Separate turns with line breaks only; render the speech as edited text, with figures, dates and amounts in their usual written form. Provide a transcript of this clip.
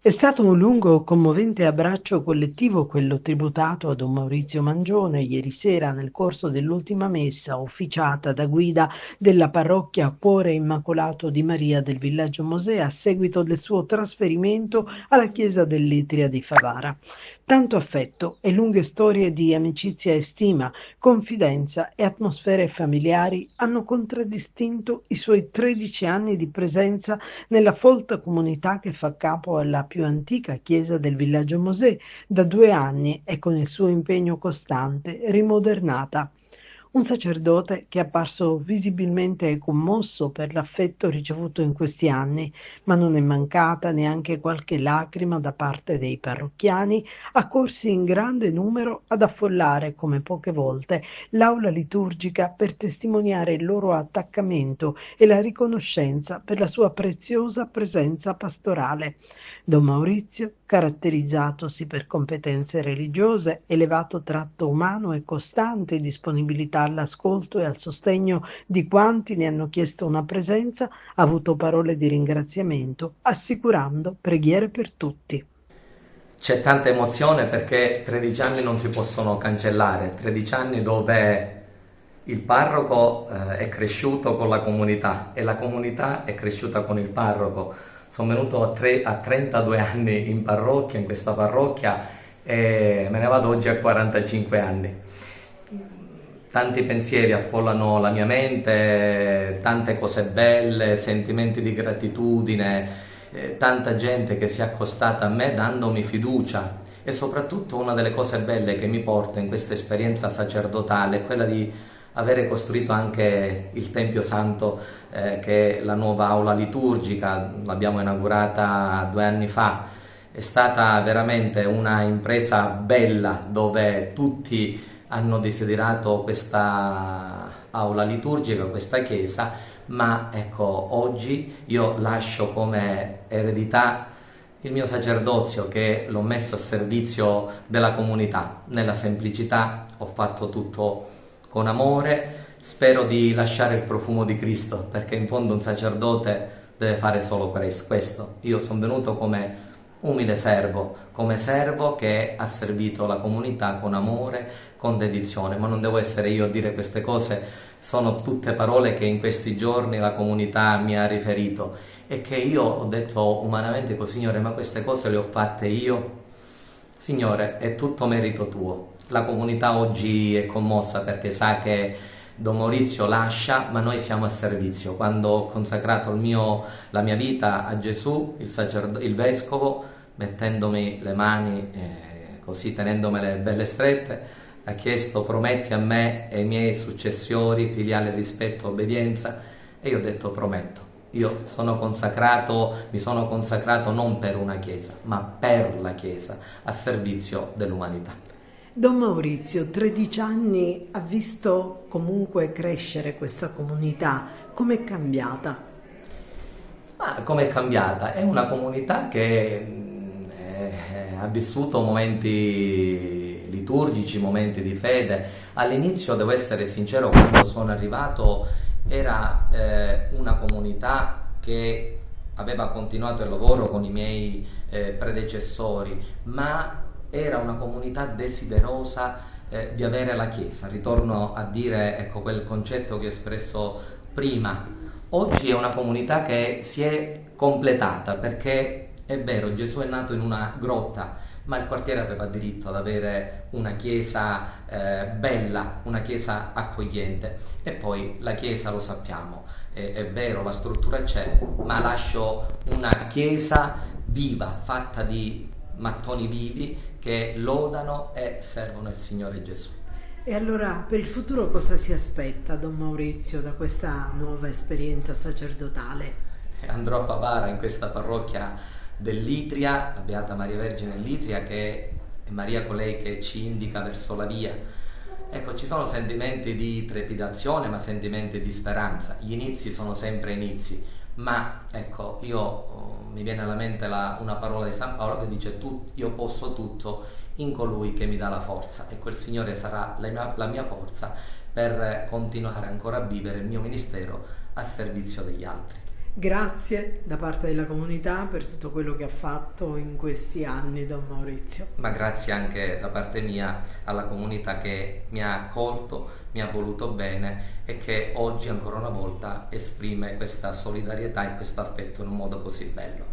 È stato un lungo, commovente abbraccio collettivo quello tributato a Don Maurizio Mangione ieri sera nel corso dell'ultima messa ufficiata da guida della parrocchia Cuore Immacolato di Maria del Villaggio Mosè a seguito del suo trasferimento alla chiesa dell'Itria di Favara. Tanto affetto e lunghe storie di amicizia e stima, confidenza e atmosfere familiari hanno contraddistinto i suoi 13 anni di presenza nella folta comunità che fa capo alla più antica chiesa del Villaggio Mosè, da 2 anni e con il suo impegno costante rimodernata. Un sacerdote che è apparso visibilmente commosso per l'affetto ricevuto in questi anni, ma non è mancata neanche qualche lacrima da parte dei parrocchiani, accorsi in grande numero ad affollare, come poche volte, l'aula liturgica per testimoniare il loro attaccamento e la riconoscenza per la sua preziosa presenza pastorale. Don Maurizio, caratterizzatosi per competenze religiose, elevato tratto umano e costante disponibilità all'ascolto e al sostegno di quanti ne hanno chiesto una presenza, ha avuto parole di ringraziamento, assicurando preghiere per tutti.
C'è tanta emozione perché 13 anni non si possono cancellare, 13 anni dove il parroco è cresciuto con la comunità e la comunità è cresciuta con il parroco. Sono venuto a 32 anni in parrocchia, in questa parrocchia, e me ne vado oggi a 45 anni. Tanti pensieri affollano la mia mente, tante cose belle, sentimenti di gratitudine, tanta gente che si è accostata a me dandomi fiducia e soprattutto una delle cose belle che mi porta in questa esperienza sacerdotale è quella di avere costruito anche il Tempio Santo, che è la nuova aula liturgica, l'abbiamo inaugurata 2 anni fa. È stata veramente una impresa bella dove tutti hanno desiderato questa aula liturgica, questa chiesa, ma ecco, oggi io lascio come eredità il mio sacerdozio che l'ho messo a servizio della comunità. Nella semplicità ho fatto tutto con amore, spero di lasciare il profumo di Cristo, perché in fondo un sacerdote deve fare solo questo. Io sono venuto come umile servo, come servo che ha servito la comunità con amore, con dedizione, ma non devo essere io a dire queste cose, sono tutte parole che in questi giorni la comunità mi ha riferito e che io ho detto umanamente così, Signore, ma queste cose le ho fatte io? Signore, è tutto merito tuo. La comunità oggi è commossa perché sa che Don Maurizio lascia, ma noi siamo a servizio. Quando ho consacrato la mia vita a Gesù, il vescovo, mettendomi le mani, così tenendomele belle strette, ha chiesto prometti a me e ai miei successori filiale rispetto, obbedienza, e io ho detto prometto. Io mi sono consacrato non per una chiesa, ma per la chiesa, a servizio dell'umanità.
Don Maurizio, 13 anni, ha visto comunque crescere questa comunità. Com'è cambiata?
Ma com'è cambiata? È una comunità che ha vissuto momenti liturgici, momenti di fede. All'inizio, devo essere sincero, quando sono arrivato era una comunità che aveva continuato il lavoro con i miei predecessori, ma era una comunità desiderosa di avere la Chiesa. Ritorno a dire, ecco, quel concetto che ho espresso prima. Oggi è una comunità che si è completata perché è vero, Gesù è nato in una grotta, ma il quartiere aveva diritto ad avere una chiesa bella, una chiesa accogliente. E poi la chiesa, lo sappiamo, è vero, la struttura c'è, ma lascio una chiesa viva, fatta di mattoni vivi che lodano e servono il Signore Gesù.
E allora per il futuro cosa si aspetta, Don Maurizio, da questa nuova esperienza sacerdotale?
Andrò a Favara, in questa parrocchia dell'Itria, la Beata Maria Vergine dell'Itria, che è Maria colei che ci indica verso la via. Ecco, ci sono sentimenti di trepidazione, ma sentimenti di speranza. Gli inizi sono sempre inizi, ma ecco, mi viene alla mente una parola di San Paolo che dice: io posso tutto in colui che mi dà la forza, e quel Signore sarà la mia forza per continuare ancora a vivere il mio ministero a servizio degli altri.
Grazie da parte della comunità per tutto quello che ha fatto in questi anni, Don Maurizio.
Ma grazie anche da parte mia alla comunità che mi ha accolto, mi ha voluto bene e che oggi ancora una volta esprime questa solidarietà e questo affetto in un modo così bello.